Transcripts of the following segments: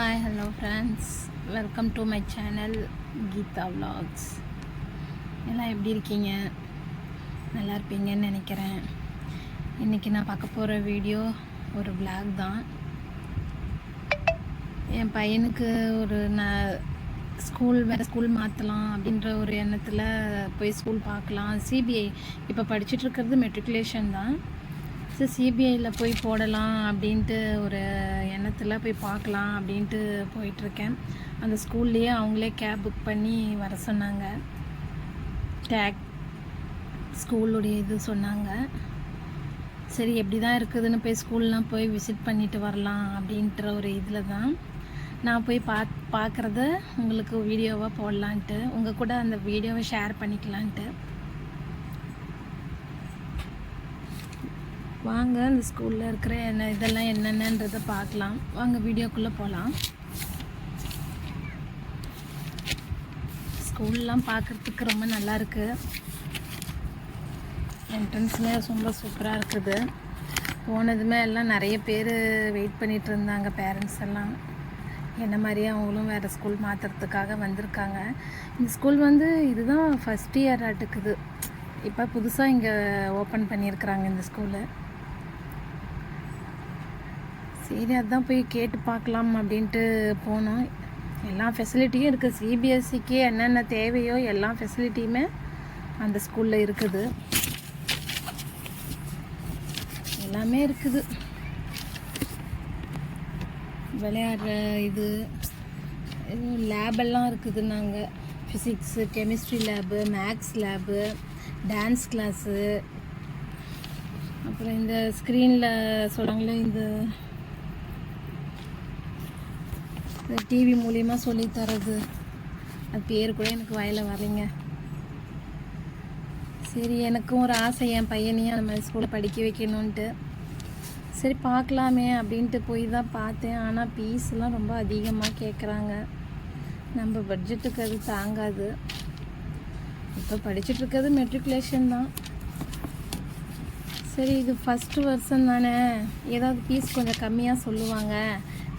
Hi hello friends, welcome to my channel Geetha vlogs. எல்லாம் எப்படி இருக்கீங்க? நல்லா இருப்பீங்கன்னு நினைக்கிறேன். இன்றைக்கி நான் பார்க்க போகிற வீடியோ ஒரு விளாக் தான். என் பையனுக்கு வேறு ஸ்கூல் மாற்றலாம் அப்படின்ற ஒரு எண்ணத்தில் போய் ஸ்கூல் பார்க்கலாம். சிபிஐ இப்போ படிச்சுட்ருக்கிறது மெட்ரிகுலேஷன் தான். ஸோ சிபிஐயில் போய் போடலாம் அப்படின்ட்டு ஒரு எண்ணத்தில் போய் பார்க்கலாம் அப்படின்ட்டு போயிட்டுருக்கேன். அந்த ஸ்கூல்லேயே அவங்களே கேப் புக் பண்ணி வர சொன்னாங்க. டேக் ஸ்கூலுடைய இது சொன்னாங்க. சரி, எப்படி தான் இருக்குதுன்னு போய் ஸ்கூல்லாம் போய் விசிட் பண்ணிவிட்டு வரலாம் அப்படின்ற ஒரு இதில் தான் நான் போய் பார்க்குறத உங்களுக்கு வீடியோவாக போடலான்ட்டு, உங்கள் கூட அந்த வீடியோவை ஷேர் பண்ணிக்கலான்ட்டு. வாங்க, இந்த ஸ்கூலில் இருக்கிற இதெல்லாம் என்னென்னன்றதை பார்க்கலாம். வாங்க வீடியோக்குள்ளே போகலாம். ஸ்கூல்லாம் பார்க்குறதுக்கு ரொம்ப நல்லாயிருக்கு. என்ட்ரன்ஸில் ரொம்ப சூப்பராக இருக்குது. போனதுமே எல்லாம் நிறைய பேர் வெயிட் பண்ணிகிட்டு இருந்தாங்க. பேரண்ட்ஸ் எல்லாம் என்ன மாதிரியே அவங்களும் வேறு ஸ்கூல் மாற்றுறதுக்காக வந்திருக்காங்க. இந்த ஸ்கூல் இதுதான் ஃபஸ்ட் இயர் ஆட்டுக்குது. இப்போ புதுசாக இங்கே ஓப்பன் பண்ணியிருக்கிறாங்க இந்த ஸ்கூலு. சரி, அதுதான் போய் கேட்டு பார்க்கலாம் அப்படின்ட்டு போனோம். எல்லா ஃபெசிலிட்டியும் இருக்குது. சிபிஎஸ்சிக்கு என்னென்ன தேவையோ எல்லா ஃபெசிலிட்டியுமே அந்த ஸ்கூலில் இருக்குது. எல்லாமே இருக்குது. விளையாடுற லேபெல்லாம் இருக்குது. நாங்கள் physics, chemistry lab, maths lab, dance class, அப்புறம் இந்த ஸ்க்ரீனில் சொல்கிறாங்களே இந்த டிவி மூலிமா சொல்லித்தரது, அது பேர் கூட எனக்கு வாயில் வரலைங்க. சரி, எனக்கும் ஒரு ஆசை என் பையனையும் அந்த மாதிரி ஸ்கூலில் படிக்க வைக்கணுன்ட்டு. சரி பார்க்கலாமே அப்படின்ட்டு போய் தான் பார்த்தேன். ஆனால் ஃபீஸ்லாம் ரொம்ப அதிகமாக கேட்குறாங்க. நம்ம பட்ஜெட்டுக்கு அது தாங்காது. இப்போ படிச்சுட்ருக்கிறது மெட்ரிகுலேஷன் தான். சரி, இது ஃபஸ்ட்டு வருஷம் தானே, ஏதாவது ஃபீஸ் கொஞ்சம் கம்மியாக சொல்லுவாங்க,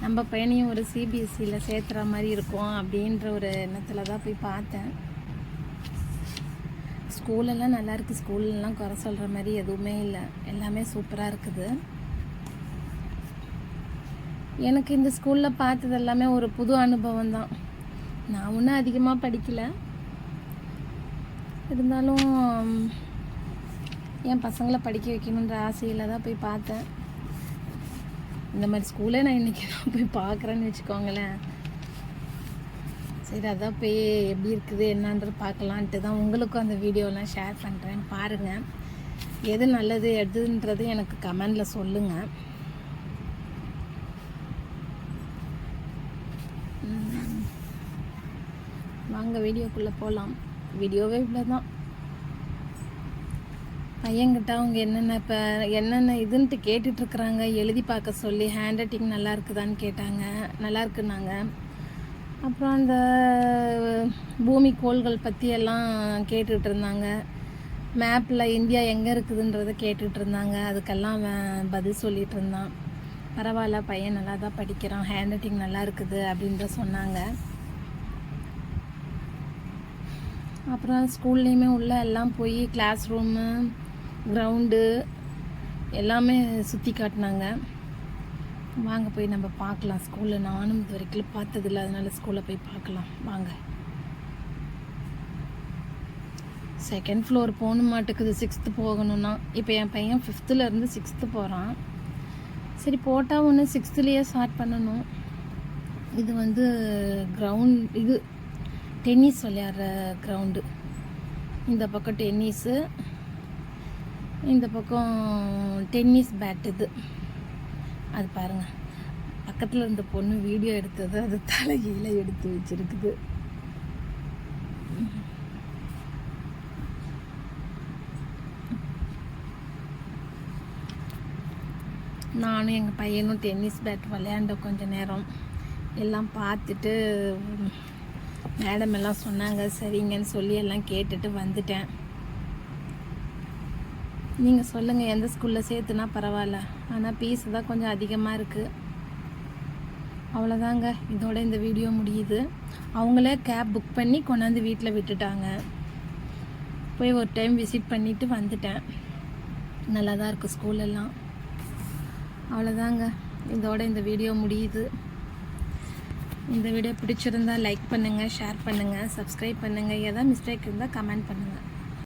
நம்ம பையனையும் ஒரு சிபிஎஸ்சியில் சேர்த்துற மாதிரி இருக்கும் அப்படின்ற ஒரு எண்ணத்தில் தான் போய் பார்த்தேன். ஸ்கூலெல்லாம் நல்லாயிருக்கு. ஸ்கூலெல்லாம் குறை சொல்கிற மாதிரி எதுவுமே இல்லை. எல்லாமே சூப்பராக இருக்குது. எனக்கு இந்த ஸ்கூலில் பார்த்தது எல்லாமே ஒரு புது அனுபவம் தான். நான் ஒன்றும் அதிகமாக படிக்கலை, இருந்தாலும் என் பசங்களை படிக்க வைக்கணுன்ற ஆசையில் தான் போய் பார்த்தேன். இந்த மாதிரி ஸ்கூலே நான் இன்றைக்கி தான் போய் பார்க்குறேன்னு வச்சுக்கோங்களேன். சரி, அதான் போய் எப்படி இருக்குது என்னன்றது பார்க்கலான்ட்டு தான் உங்களுக்கும் அந்த வீடியோலாம் ஷேர் பண்ணுறேன். பாருங்கள், எது நல்லது எதுன்றது எனக்கு கமெண்டில் சொல்லுங்கள். வாங்க வீடியோக்குள்ளே போகலாம். வீடியோவே இவ்வளோ தான். பையன்கிட்ட அவங்க என்னென்ன இதுன்ட்டு கேட்டுட்ருக்குறாங்க. எழுதி பார்க்க சொல்லி ஹேண்ட் ரைட்டிங் நல்லா இருக்குதான்னு கேட்டாங்க. நல்லா இருக்குன்னாங்க. அப்புறம் அந்த பூமி கோள்கள் பற்றி எல்லாம் கேட்டுகிட்டு இருந்தாங்க. மேப்பில் இந்தியா எங்கே இருக்குதுன்றதை கேட்டுகிட்டு இருந்தாங்க. அதுக்கெல்லாம் பதில் சொல்லிகிட்டு இருந்தான். பரவாயில்ல, பையன் நல்லா தான் படிக்கிறான், ஹேண்ட் ரைட்டிங் நல்லா இருக்குது அப்படின்ற சொன்னாங்க. அப்புறம் ஸ்கூல்லேயுமே உள்ள எல்லாம் போய் கிளாஸ் ரூமு, கிரவுண்டு எல்லாமே சுற்றி காட்டினாங்க. வாங்க போய் நம்ம பார்க்கலாம் ஸ்கூலில். நானும் இது வரைக்கும் பார்த்ததில்ல, அதனால ஸ்கூலில் போய் பார்க்கலாம் வாங்க. செகண்ட் ஃப்ளோர் போகணும் மாட்டுக்குது. 6th போகணுன்னா இப்போ என் பையன் 5th 6th போகிறான். சரி, போட்டால் ஒன்று 6thலேயே ஸ்டார்ட் பண்ணணும். இது கிரவுண்ட், டென்னிஸ் விளையாடுற கிரவுண்டு. இந்த பக்கம் டென்னிஸு, இந்த பக்கம் டென்னிஸ் பேட். அது பாருங்கள், பக்கத்தில் இருந்த பொண்ணு வீடியோ எடுத்தது அது தலைகீழ எடுத்து வச்சுருக்குது. நானும் எங்கள் பையனும் டென்னிஸ் பேட் விளையாண்ட கொஞ்ச நேரம் எல்லாம் பார்த்துட்டு மேடம் எல்லாம் சொன்னாங்க. சரிங்கன்னு சொல்லி எல்லாம் கேட்டுட்டு வந்துட்டேன். நீங்கள் சொல்லுங்கள், எந்த ஸ்கூலில் சேர்த்துனா பரவாயில்ல. ஆனால் ஃபீஸ் தான் கொஞ்சம் அதிகமாக இருக்குது. அவ்வளோதாங்க, இதோட இந்த வீடியோ முடியுது. அவங்களே கேப் புக் பண்ணி கொண்டாந்து வீட்டில் விட்டுட்டாங்க. போய் ஒரு டைம் விசிட் பண்ணிவிட்டு வந்துட்டேன். நல்லா தான் இருக்குது ஸ்கூலெல்லாம். அவ்வளோதாங்க, இதோட இந்த வீடியோ முடியுது. இந்த வீடியோ பிடிச்சிருந்தால் லைக் பண்ணுங்கள், ஷேர் பண்ணுங்கள், சப்ஸ்கிரைப் பண்ணுங்கள். எதாவது மிஸ்டேக் இருந்தால் கமெண்ட் பண்ணுங்கள்.